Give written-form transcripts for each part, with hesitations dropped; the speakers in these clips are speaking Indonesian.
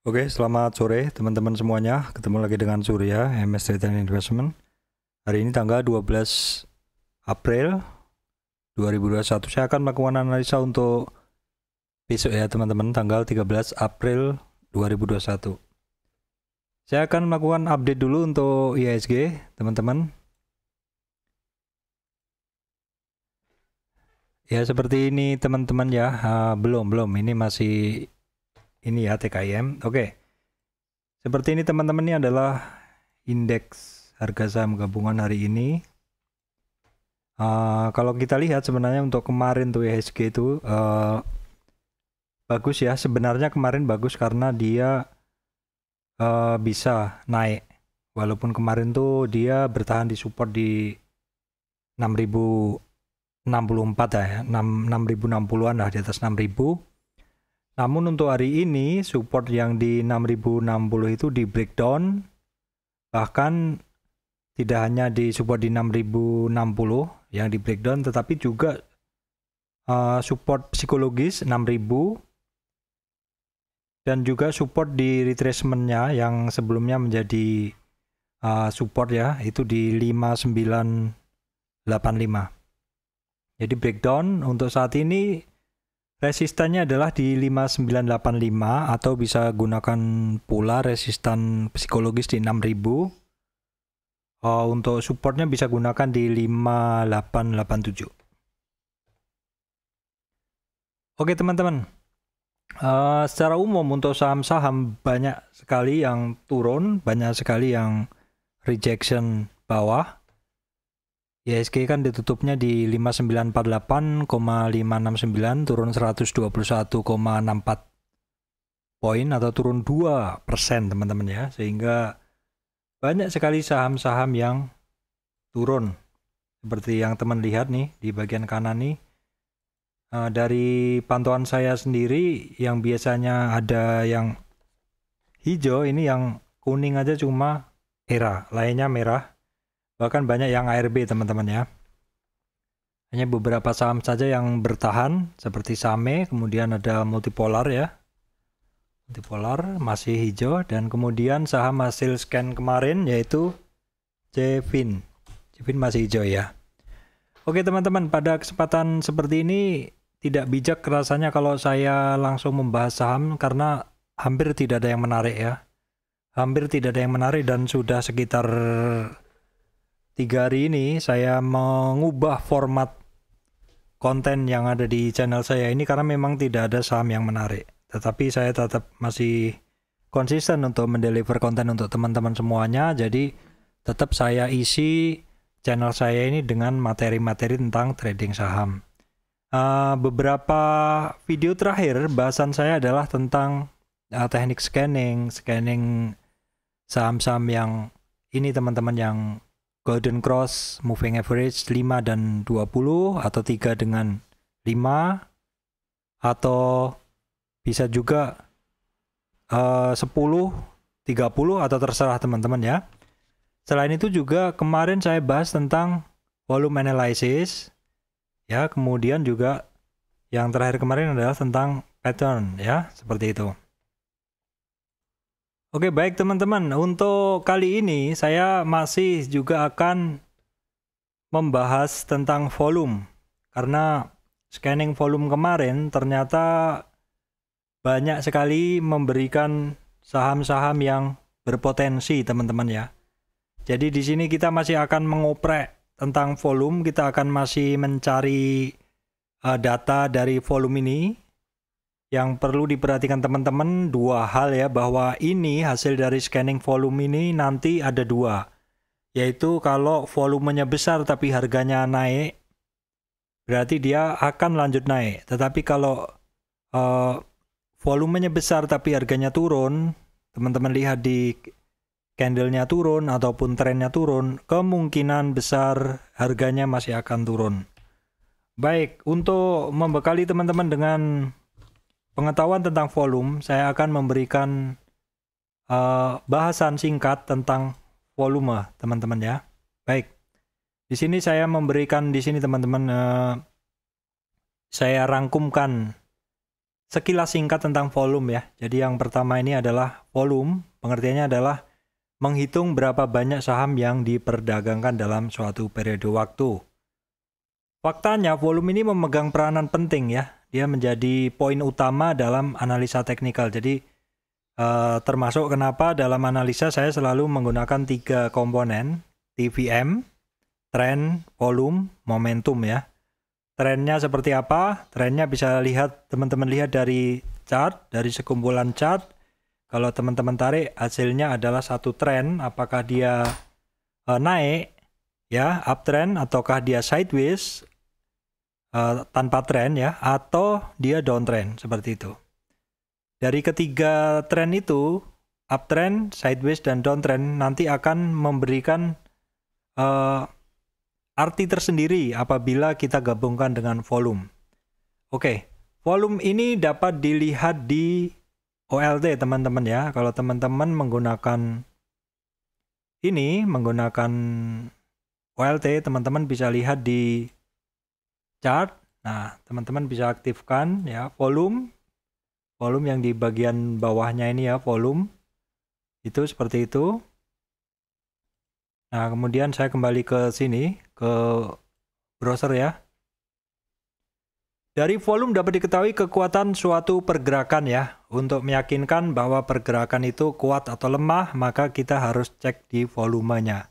Oke, selamat sore teman-teman semuanya. Ketemu lagi dengan Surya, MS Trade and Investment. Hari ini tanggal 12 April 2021. Saya akan melakukan analisa untuk besok ya teman-teman, tanggal 13 April 2021. Saya akan melakukan update dulu untuk IHSG, teman-teman. Ya, seperti ini teman-teman ya. Belum. Ini masih ini ya TKIM. Oke. Seperti ini teman-teman, ini adalah indeks harga saham gabungan hari ini. Kalau kita lihat sebenarnya untuk kemarin tuh IHSG itu bagus ya. Sebenarnya kemarin bagus karena dia bisa naik. Walaupun kemarin tuh dia bertahan di support di 6064 ya, 6060-an lah, di atas 6000. Namun untuk hari ini support yang di 6060 itu di breakdown, bahkan tidak hanya di support di 6060 yang di breakdown, tetapi juga support psikologis 6000 dan juga support di retracementnya yang sebelumnya menjadi support ya, itu di 5985. Jadi breakdown untuk saat ini resistannya adalah di 5985 atau bisa gunakan pula resistan psikologis di 6000. Untuk supportnya bisa gunakan di 5887. Oke teman-teman, secara umum untuk saham-saham banyak sekali yang turun, banyak sekali yang rejection bawah. IHSG kan ditutupnya di 5948,569, turun 121,64 poin atau turun 2% teman-teman ya, sehingga banyak sekali saham-saham yang turun. Seperti yang teman lihat nih di bagian kanan nih, dari pantauan saya sendiri yang biasanya ada yang hijau, ini yang kuning aja cuma ERA, lainnya merah. Bahkan banyak yang ARB teman-teman ya. Hanya beberapa saham saja yang bertahan seperti SAME, kemudian ada Multipolar ya. Multipolar masih hijau, dan kemudian saham hasil scan kemarin yaitu Cevin. Cevin masih hijau ya. Oke teman-teman, pada kesempatan seperti ini tidak bijak rasanya kalau saya langsung membahas saham karena hampir tidak ada yang menarik ya. Hampir tidak ada yang menarik, dan sudah sekitar 3 hari ini saya mengubah format konten yang ada di channel saya ini karena memang tidak ada saham yang menarik. Tetapi saya tetap masih konsisten untuk mendeliver konten untuk teman-teman semuanya. Jadi tetap saya isi channel saya ini dengan materi-materi tentang trading saham. Beberapa video terakhir bahasan saya adalah tentang teknik scanning saham-saham yang ini teman-teman, yang Golden Cross, Moving Average 5 dan 20, atau 3 dengan 5, atau bisa juga 10, 30, atau terserah teman-teman ya. Selain itu juga kemarin saya bahas tentang volume analysis ya, kemudian juga yang terakhir kemarin adalah tentang pattern ya, seperti itu. Oke, baik teman-teman, untuk kali ini saya masih juga akan membahas tentang volume. Karena scanning volume kemarin ternyata banyak sekali memberikan saham-saham yang berpotensi teman-teman ya. Jadi di sini kita masih akan mengoprek tentang volume, kita akan masih mencari data dari volume ini. Yang perlu diperhatikan teman-teman dua hal ya, bahwa ini hasil dari scanning volume ini nanti ada dua, yaitu kalau volumenya besar tapi harganya naik, berarti dia akan lanjut naik. Tetapi kalau volumenya besar tapi harganya turun, teman-teman lihat di candlenya turun ataupun trennya turun, kemungkinan besar harganya masih akan turun. Baik, untuk membekali teman-teman dengan pengetahuan tentang volume, saya akan memberikan bahasan singkat tentang volume, teman-teman ya. Baik, di sini saya memberikan, di sini teman-teman, saya rangkumkan sekilas singkat tentang volume ya. Jadi yang pertama ini adalah volume, pengertiannya adalah menghitung berapa banyak saham yang diperdagangkan dalam suatu periode waktu. Faktanya volume ini memegang peranan penting ya. Dia menjadi poin utama dalam analisa teknikal. Jadi termasuk kenapa dalam analisa saya selalu menggunakan 3 komponen, TVM, trend, volume, momentum ya. Trennya seperti apa? Trennya bisa teman-teman lihat dari chart, dari sekumpulan chart. Kalau teman-teman tarik hasilnya adalah satu tren, apakah dia naik ya, uptrend ataukah dia sideways tanpa tren ya, atau dia downtrend seperti itu. Dari ketiga tren itu, uptrend, sideways dan downtrend nanti akan memberikan arti tersendiri apabila kita gabungkan dengan volume. Oke, volume ini dapat dilihat di OLT teman-teman ya. Kalau teman-teman menggunakan OLT, teman-teman bisa lihat di chart. Nah, teman-teman bisa aktifkan ya volume yang di bagian bawahnya ini ya, volume. Itu seperti itu. Nah, kemudian saya kembali ke sini, ke browser ya. Dari volume dapat diketahui kekuatan suatu pergerakan ya. Untuk meyakinkan bahwa pergerakan itu kuat atau lemah, maka kita harus cek di volumenya.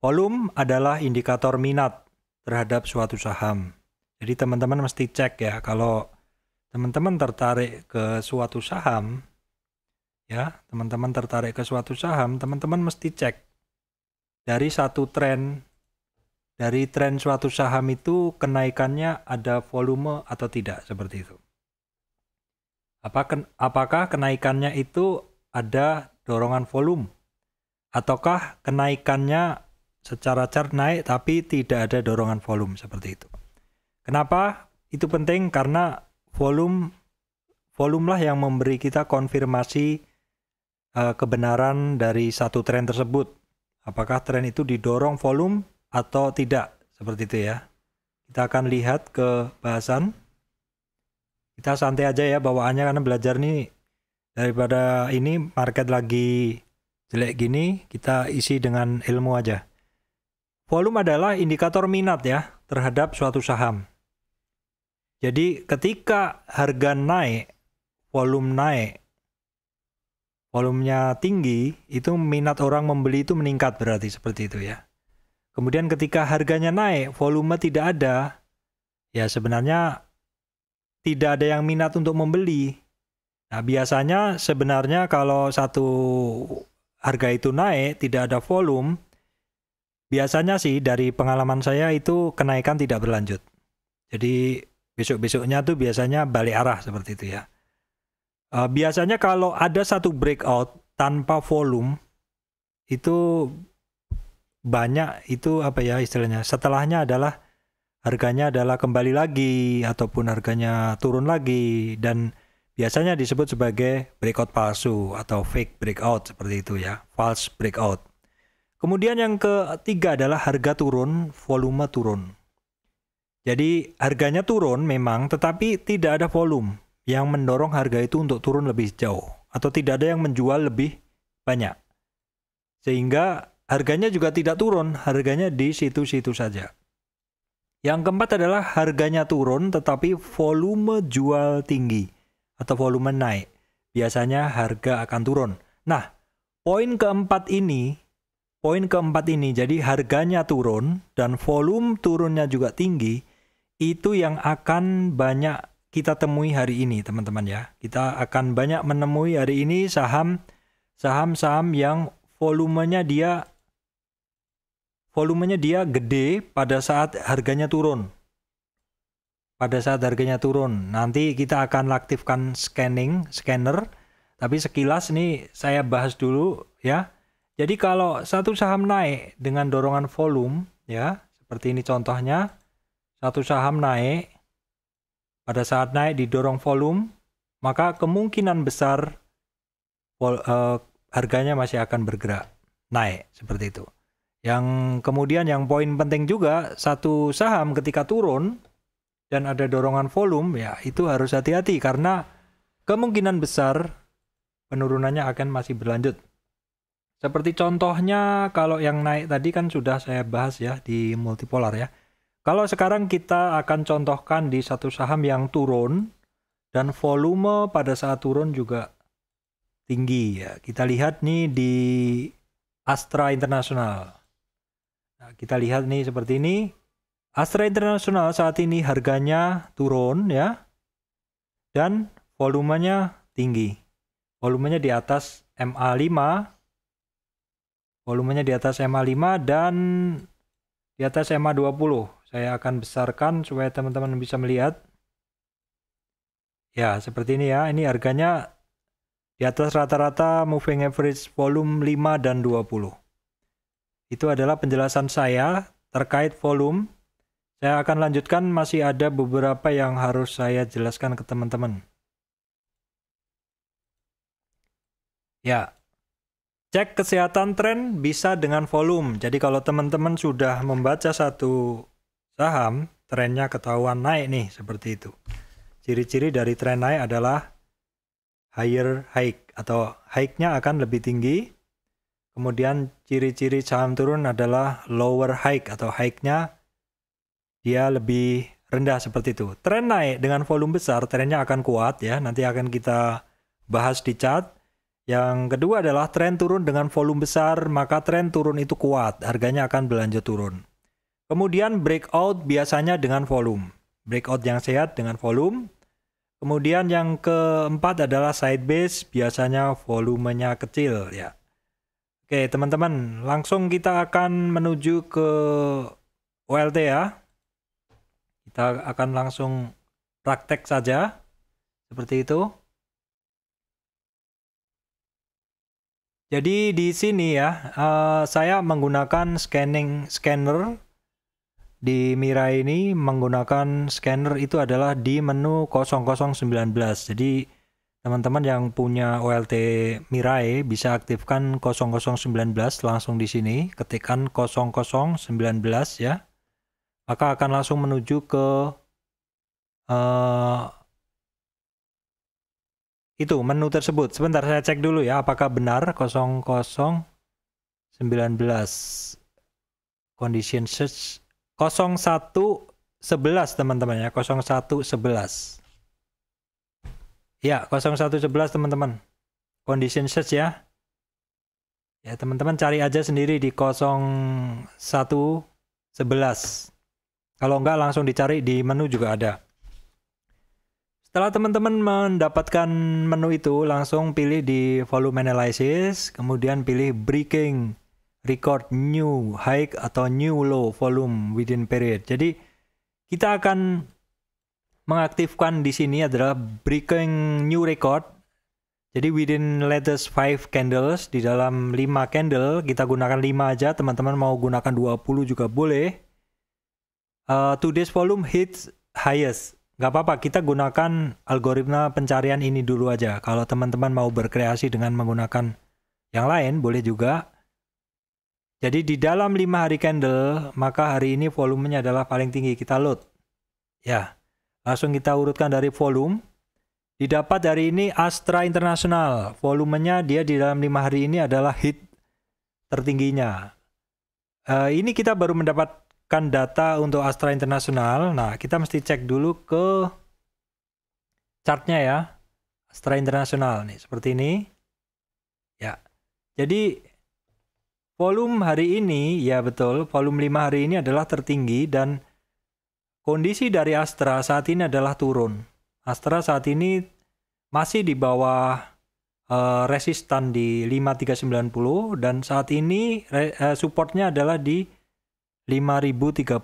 Volume adalah indikator minat terhadap suatu saham. Jadi teman-teman mesti cek ya, kalau teman-teman tertarik ke suatu saham, ya, teman-teman mesti cek dari satu tren, dari tren suatu saham itu kenaikannya ada volume atau tidak, seperti itu. Apakah kenaikannya itu ada dorongan volume, ataukah kenaikannya secara chart naik tapi tidak ada dorongan volume, seperti itu. Kenapa itu penting? Karena volume lah yang memberi kita konfirmasi kebenaran dari satu tren tersebut. Apakah tren itu didorong volume atau tidak, seperti itu ya. Kita akan lihat ke bahasan. Kita santai aja ya bawaannya, karena belajar nih daripada ini market lagi jelek gini, kita isi dengan ilmu aja. Volume adalah indikator minat ya terhadap suatu saham. Jadi ketika harga naik, volume naik, volumenya tinggi, itu minat orang membeli itu meningkat, berarti seperti itu ya. Kemudian ketika harganya naik, volume tidak ada, ya sebenarnya tidak ada yang minat untuk membeli. Nah, biasanya sebenarnya kalau satu harga itu naik, tidak ada volume, biasanya sih dari pengalaman saya itu kenaikan tidak berlanjut. Jadi besok-besoknya tuh biasanya balik arah, seperti itu ya. Biasanya kalau ada satu breakout tanpa volume, itu banyak, itu apa ya istilahnya, setelahnya adalah harganya adalah kembali lagi ataupun harganya turun lagi, dan biasanya disebut sebagai breakout palsu atau fake breakout, seperti itu ya, false breakout. Kemudian yang ketiga adalah harga turun, volume turun. Jadi harganya turun memang, tetapi tidak ada volume yang mendorong harga itu untuk turun lebih jauh, atau tidak ada yang menjual lebih banyak. Sehingga harganya juga tidak turun, harganya di situ-situ saja. Yang keempat adalah harganya turun tetapi volume jual tinggi atau volume naik. Biasanya harga akan turun. Nah, poin keempat ini, jadi harganya turun dan volume turunnya juga tinggi, itu yang akan banyak kita temui hari ini, teman-teman ya. Kita akan banyak menemui hari ini saham-saham yang volumenya dia gede pada saat harganya turun. Nanti kita akan aktifkan scanner, tapi sekilas ini saya bahas dulu ya. Jadi kalau satu saham naik dengan dorongan volume ya, seperti ini contohnya, satu saham naik, pada saat naik didorong volume, maka kemungkinan besar harganya masih akan bergerak naik, seperti itu. Yang kemudian yang poin penting juga, satu saham ketika turun dan ada dorongan volume, ya itu harus hati-hati karena kemungkinan besar penurunannya akan masih berlanjut. Seperti contohnya kalau yang naik tadi kan sudah saya bahas ya di multipolar ya. Kalau sekarang kita akan contohkan di satu saham yang turun dan volume pada saat turun juga tinggi ya. Kita lihat nih di Astra International. Nah, kita lihat nih seperti ini. Astra International saat ini harganya turun ya. Dan volumenya tinggi. Volumenya di atas MA5. Volumenya di atas MA5 dan di atas MA20. Saya akan besarkan supaya teman-teman bisa melihat. Ya, seperti ini ya. Ini harganya di atas rata-rata moving average volume 5 dan 20. Itu adalah penjelasan saya terkait volume. Saya akan lanjutkan, masih ada beberapa yang harus saya jelaskan ke teman-teman. Ya. Cek kesehatan tren bisa dengan volume. Jadi kalau teman-teman sudah membaca satu saham, trennya ketahuan naik nih, seperti itu. Ciri-ciri dari tren naik adalah higher hike atau hike-nya akan lebih tinggi. Kemudian ciri-ciri saham turun adalah lower hike atau hike-nya dia lebih rendah seperti itu. Tren naik dengan volume besar, trennya akan kuat ya. Nanti akan kita bahas di chart. Yang kedua adalah tren turun dengan volume besar, maka tren turun itu kuat, harganya akan berlanjut turun. Kemudian breakout biasanya dengan volume. Breakout yang sehat dengan volume. Kemudian yang keempat adalah side base, biasanya volumenya kecil ya. Oke teman-teman, langsung kita akan menuju ke OLT ya. Kita akan langsung praktek saja, seperti itu. Jadi di sini ya, saya menggunakan scanner di Mirai ini, menggunakan scanner itu adalah di menu 0019. Jadi teman-teman yang punya OLT Mirai bisa aktifkan 0019 langsung di sini, ketikkan 0019 ya. Maka akan langsung menuju ke itu menu tersebut. Sebentar saya cek dulu ya apakah benar 0019 condition search 0111 teman-teman ya, 0111. Ya, 0111 teman-teman. Condition search ya. Ya, teman-teman cari aja sendiri di 0111. Kalau enggak langsung dicari di menu juga ada. Setelah teman-teman mendapatkan menu itu, langsung pilih di volume analysis, kemudian pilih breaking record new high atau new low volume within period. Jadi kita akan mengaktifkan di sini adalah breaking new record. Jadi within latest 5 candles, di dalam 5 candle kita gunakan 5 aja, teman-teman mau gunakan 20 juga boleh. Today's volume hits highest. Gak apa-apa, kita gunakan algoritma pencarian ini dulu aja. Kalau teman-teman mau berkreasi dengan menggunakan yang lain, boleh juga. Jadi di dalam 5 hari candle, maka hari ini volumenya adalah paling tinggi. Kita load. Ya, langsung kita urutkan dari volume. Didapat hari ini Astra International. Volumenya dia di dalam 5 hari ini adalah hit tertingginya. Ini kita baru mendapat data untuk Astra International. Nah, kita mesti cek dulu ke chartnya ya. Astra International nih, seperti ini. Ya. Jadi volume hari ini, ya betul, volume 5 hari ini adalah tertinggi dan kondisi dari Astra saat ini adalah turun. Astra saat ini masih di bawah resistan di 5390 dan saat ini supportnya adalah di 5030.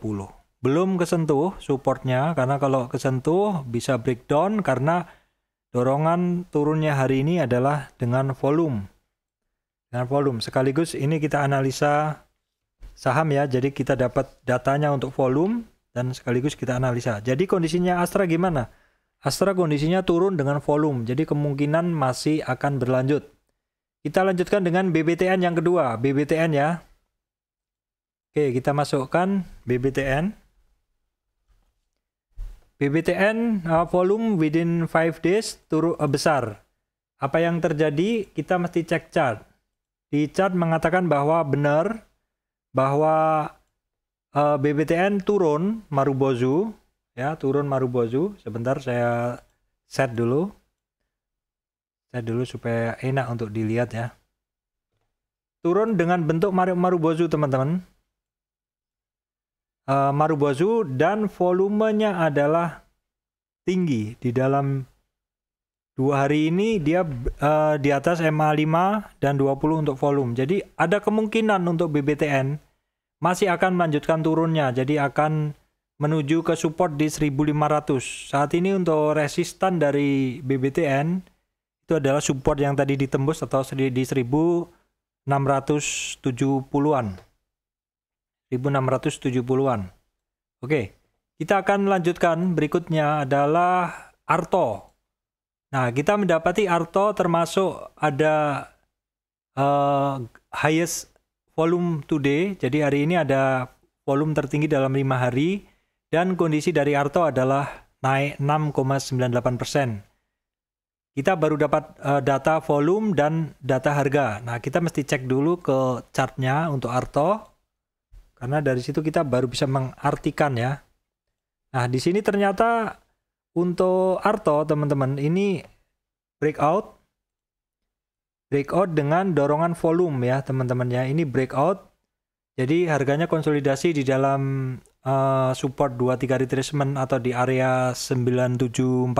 Belum kesentuh supportnya, karena kalau kesentuh bisa breakdown karena dorongan turunnya hari ini adalah dengan volume. Dengan volume. Sekaligus ini kita analisa saham ya. Jadi kita dapat datanya untuk volume dan sekaligus kita analisa. Jadi kondisinya Astra gimana? Astra kondisinya turun dengan volume. Jadi kemungkinan masih akan berlanjut. Kita lanjutkan dengan BBTN yang kedua. BBTN ya. Oke, kita masukkan BBTN. BBTN volume within 5 days turun besar. Apa yang terjadi? Kita mesti cek chart. Di chart mengatakan bahwa benar bahwa BBTN turun Marubozu, ya, turun Marubozu. Sebentar saya set dulu. Set dulu supaya enak untuk dilihat ya. Turun dengan bentuk Marubozu, teman-teman. Marubozu dan volumenya adalah tinggi. Di dalam 2 hari ini dia di atas MA5 dan 20 untuk volume. Jadi ada kemungkinan untuk BBTN masih akan melanjutkan turunnya. Jadi akan menuju ke support di 1500. Saat ini untuk resistan dari BBTN itu adalah support yang tadi ditembus atau di 1670-an. 1670-an. Oke, kita akan lanjutkan. Berikutnya adalah Arto. Nah, kita mendapati Arto termasuk ada highest volume today. Jadi hari ini ada volume tertinggi dalam 5 hari. Dan kondisi dari Arto adalah naik 6,98%. Kita baru dapat data volume dan data harga. Nah, kita mesti cek dulu ke chartnya untuk Arto. Karena dari situ kita baru bisa mengartikan ya. Nah, di sini ternyata untuk Arto, teman-teman, ini breakout dengan dorongan volume ya, teman-teman ya. Ini breakout. Jadi harganya konsolidasi di dalam support 23 retracement atau di area 9740.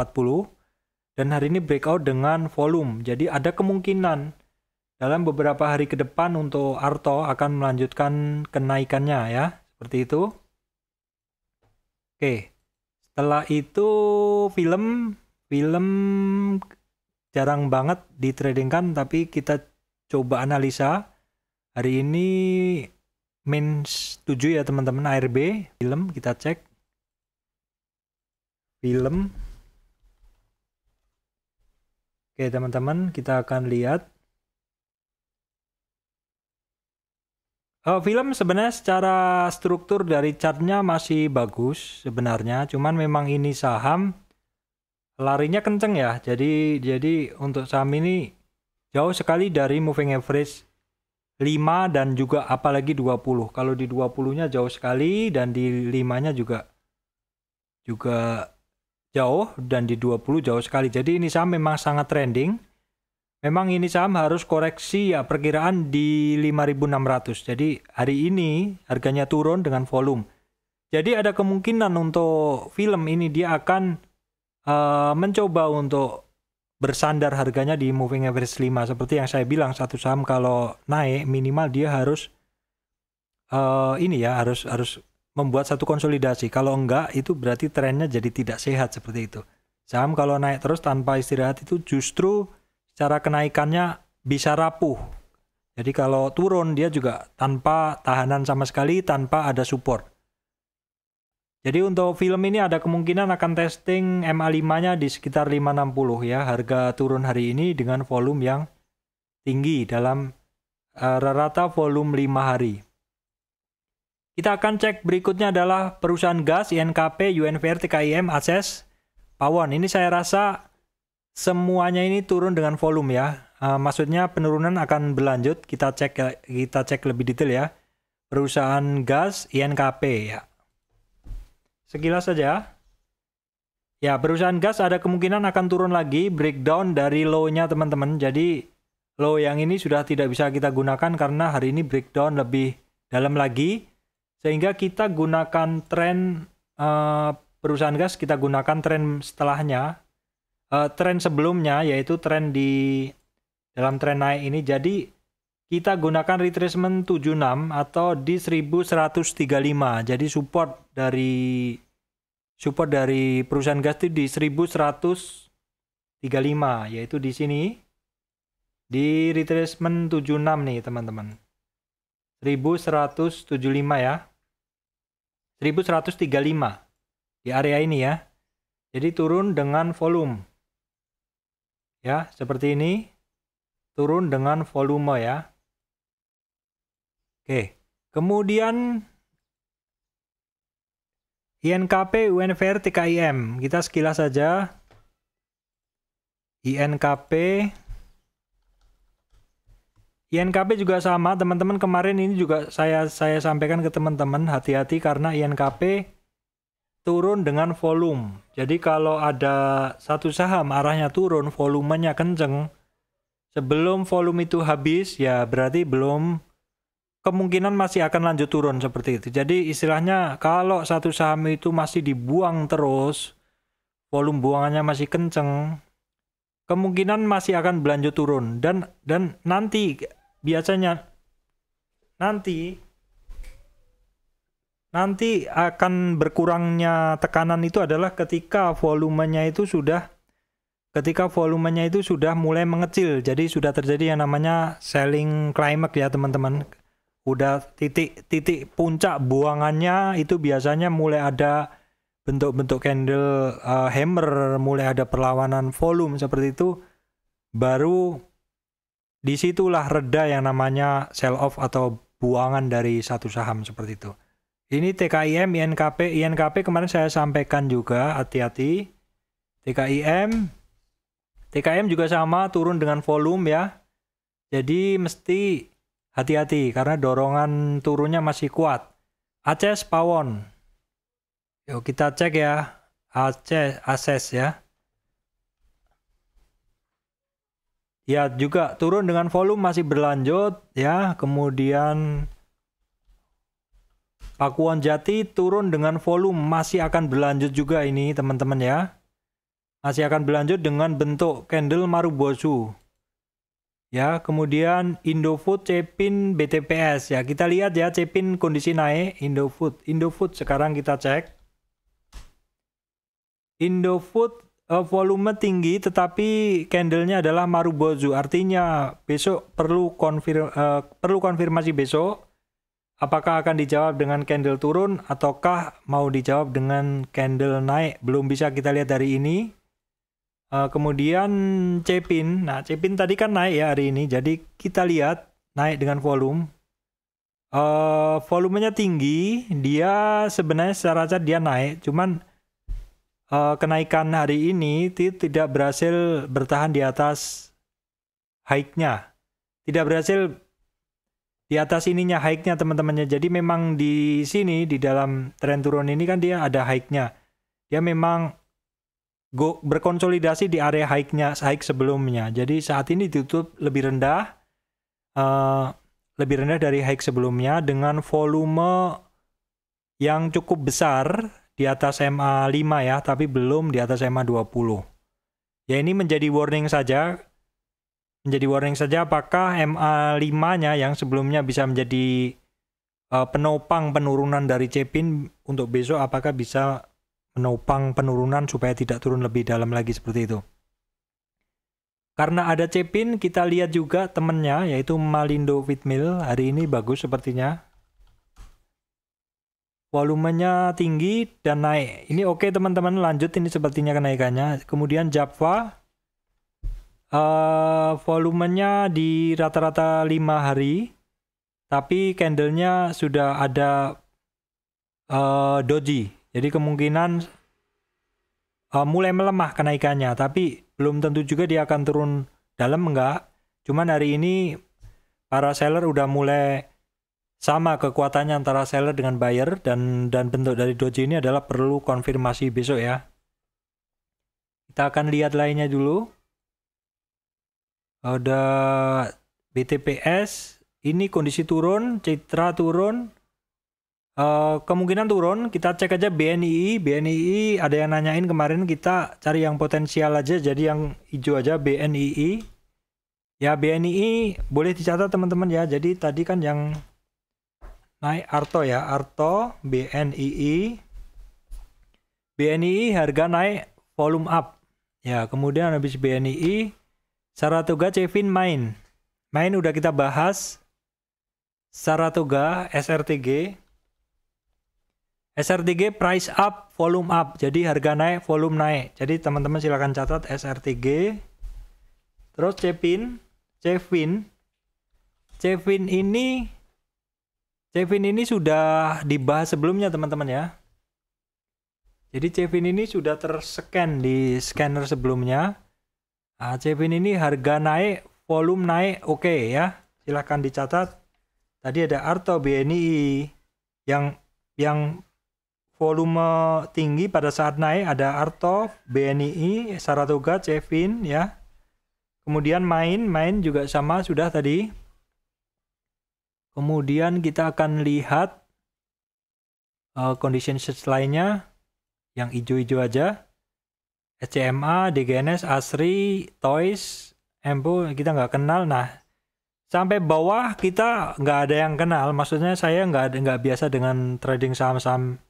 Dan hari ini breakout dengan volume. Jadi ada kemungkinan dalam beberapa hari ke depan untuk Arto akan melanjutkan kenaikannya ya. Seperti itu. Oke. Setelah itu film jarang banget ditradingkan, tapi kita coba analisa. Hari ini min 7 ya teman-teman, ARB. Film kita cek. Film. Oke teman-teman, kita akan lihat. Film sebenarnya secara struktur dari chartnya masih bagus sebenarnya, cuman memang ini saham larinya kenceng ya. Jadi untuk saham ini jauh sekali dari moving average 5 dan juga apalagi 20. Kalau di 20-nya jauh sekali dan di 5-nya juga jauh dan di 20 jauh sekali. Jadi ini saham memang sangat trending. Memang ini saham harus koreksi ya, perkiraan di 5.600. Jadi hari ini harganya turun dengan volume. Jadi ada kemungkinan untuk film ini dia akan mencoba untuk bersandar harganya di moving average 5. Seperti yang saya bilang, satu saham kalau naik minimal dia harus harus membuat satu konsolidasi. Kalau enggak itu berarti trennya jadi tidak sehat seperti itu. Saham kalau naik terus tanpa istirahat itu justru cara kenaikannya bisa rapuh. Jadi kalau turun dia juga tanpa tahanan sama sekali, tanpa ada support. Jadi untuk film ini ada kemungkinan akan testing MA5-nya di sekitar 560 ya. Harga turun hari ini dengan volume yang tinggi dalam rata volume 5 hari. Kita akan cek berikutnya adalah perusahaan gas, INKP, UNVR, TKIM, ACES, Pawon. Ini saya rasa semuanya ini turun dengan volume ya. Maksudnya penurunan akan berlanjut. Kita cek lebih detail ya. Perusahaan gas INKP ya. Sekilas saja. Ya, perusahaan gas ada kemungkinan akan turun lagi, breakdown dari low-nya teman-teman. Jadi low yang ini sudah tidak bisa kita gunakan karena hari ini breakdown lebih dalam lagi. Sehingga kita gunakan tren perusahaan gas, kita gunakan tren setelahnya. Tren sebelumnya yaitu tren di dalam tren naik ini. Jadi kita gunakan retracement 76 atau di 1135. Jadi support dari perusahaan gas itu di 1135 yaitu di sini di retracement 76 nih teman-teman. 1175 ya. 1135 di area ini ya. Jadi turun dengan volume. Ya, seperti ini. Turun dengan volume ya. Oke. Kemudian INKP, UNVR, TKIM. Kita sekilas saja. INKP juga sama, teman-teman. Kemarin ini juga saya sampaikan ke teman-teman, hati-hati karena INKP turun dengan volume. Jadi kalau ada satu saham arahnya turun, volumenya kenceng, sebelum volume itu habis, ya berarti belum, kemungkinan masih akan lanjut turun seperti itu. Jadi istilahnya kalau satu saham itu masih dibuang terus, volume buangannya masih kenceng, kemungkinan masih akan berlanjut turun. Dan nanti biasanya nanti akan berkurangnya tekanan itu adalah ketika volumenya itu sudah mulai mengecil. Jadi sudah terjadi yang namanya selling climax ya teman-teman. Udah titik puncak buangannya itu biasanya mulai ada bentuk-bentuk candle hammer, mulai ada perlawanan volume seperti itu, baru disitulah reda yang namanya sell off atau buangan dari satu saham seperti itu. Ini TKIM, INKP kemarin saya sampaikan juga, hati-hati. TKIM juga sama, turun dengan volume ya. Jadi mesti hati-hati karena dorongan turunnya masih kuat. ACES Pawon. Yuk kita cek ya. ACES ya. Ya juga turun dengan volume masih berlanjut ya. Kemudian Pakuwon Jati turun dengan volume masih akan berlanjut juga ini teman-teman ya. Masih akan berlanjut dengan bentuk candle Marubozu. Ya, kemudian Indofood, Cepin, BTPS ya. Kita lihat ya Cepin kondisi naik, Indofood sekarang kita cek. Indofood volume tinggi tetapi candlenya adalah Marubozu. Artinya besok perlu konfirmasi besok. Apakah akan dijawab dengan candle turun ataukah mau dijawab dengan candle naik? Belum bisa kita lihat dari ini. Kemudian Cepin. Nah, Cepin tadi kan naik ya hari ini. Jadi kita lihat naik dengan volume. Volumenya tinggi. Dia sebenarnya secara cat dia naik. Cuman kenaikan hari ini tidak berhasil bertahan di atas high-nya. Tidak berhasil di atas ininya high-nya teman-temannya. Jadi memang di sini di dalam tren turun ini kan dia ada high-nya. Dia memang berkonsolidasi di area high-nya, high sebelumnya. Jadi saat ini ditutup lebih rendah dari high sebelumnya dengan volume yang cukup besar di atas MA5 ya, tapi belum di atas MA20. Ya ini menjadi warning saja. Apakah MA5-nya yang sebelumnya bisa menjadi penopang penurunan dari Cepin untuk besok, apakah bisa menopang penurunan supaya tidak turun lebih dalam lagi seperti itu. Karena ada Cepin, kita lihat juga temennya yaitu Malindo Feedmill. Hari ini bagus sepertinya. Volumenya tinggi dan naik. Ini oke teman-teman, lanjut ini sepertinya kenaikannya. Kemudian Java. Volumenya di rata-rata 5 hari, tapi candlenya sudah ada doji, jadi kemungkinan mulai melemah kenaikannya, tapi belum tentu juga dia akan turun dalam, enggak. Cuman hari ini para seller udah mulai sama kekuatannya antara seller dengan buyer, dan bentuk dari doji ini adalah perlu konfirmasi besok ya. Kita akan lihat lainnya dulu. Ada BTPS, ini kondisi turun, Citra turun, kemungkinan turun. Kita cek aja BNII ada yang nanyain kemarin, kita cari yang potensial aja, jadi yang hijau aja BNII. Ya BNII boleh dicatat teman-teman ya, jadi tadi kan yang naik Arto ya, Arto, BNII harga naik, volume up. Ya kemudian habis BNII, Saratoga, Cevin, Main udah kita bahas. Saratoga, SRTG price up, volume up. Jadi harga naik, volume naik. Jadi teman-teman silakan catat SRTG. Terus Cevin ini sudah dibahas sebelumnya teman-teman ya. Jadi Cevin ini sudah terscan di scanner sebelumnya. Nah, Cevin ini harga naik, volume naik, oke ya. Silahkan dicatat. Tadi ada Arto BNI yang volume tinggi pada saat naik, ada Arto, BNI, Saratoga, Cevin ya. Kemudian main juga sama sudah tadi. Kemudian kita akan lihat condition sheet lainnya yang hijau-hijau aja. SCMA, DGNS, ASRI, Toys, Empo kita nggak kenal. Nah, sampai bawah kita nggak ada yang kenal. Maksudnya saya nggak biasa dengan trading saham-saham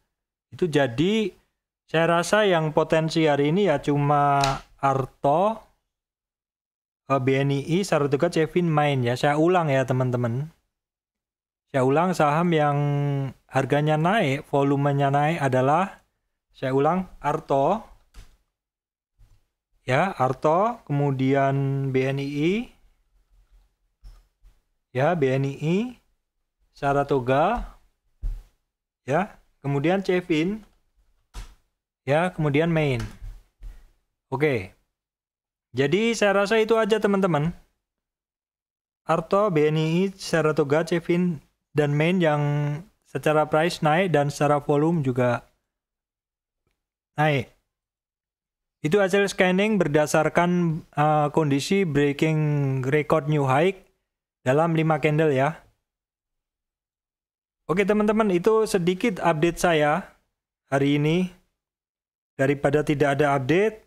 itu. Jadi saya rasa yang potensi hari ini ya cuma Arto, BNI, Saratoga, Cevin, main ya. Saya ulang ya teman-teman. Saya ulang, saham yang harganya naik, volumenya naik adalah, saya ulang, Arto, ya, Arto, kemudian BNI, ya, BNI, Saratoga, ya, kemudian Cevin, ya, kemudian main. Oke, jadi saya rasa itu aja teman-teman. Arto, BNI, Saratoga, Cevin, dan main yang secara price naik dan secara volume juga naik. Itu hasil scanning berdasarkan kondisi breaking record new high dalam 5 candle ya. Oke teman-teman, itu sedikit update saya hari ini. Daripada tidak ada update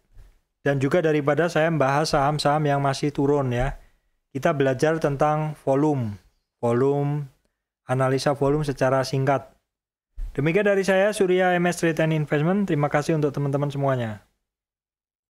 dan juga daripada saya membahas saham-saham yang masih turun ya. Kita belajar tentang volume, analisa volume secara singkat. Demikian dari saya, Surya MS Trade and Investment. Terima kasih untuk teman-teman semuanya.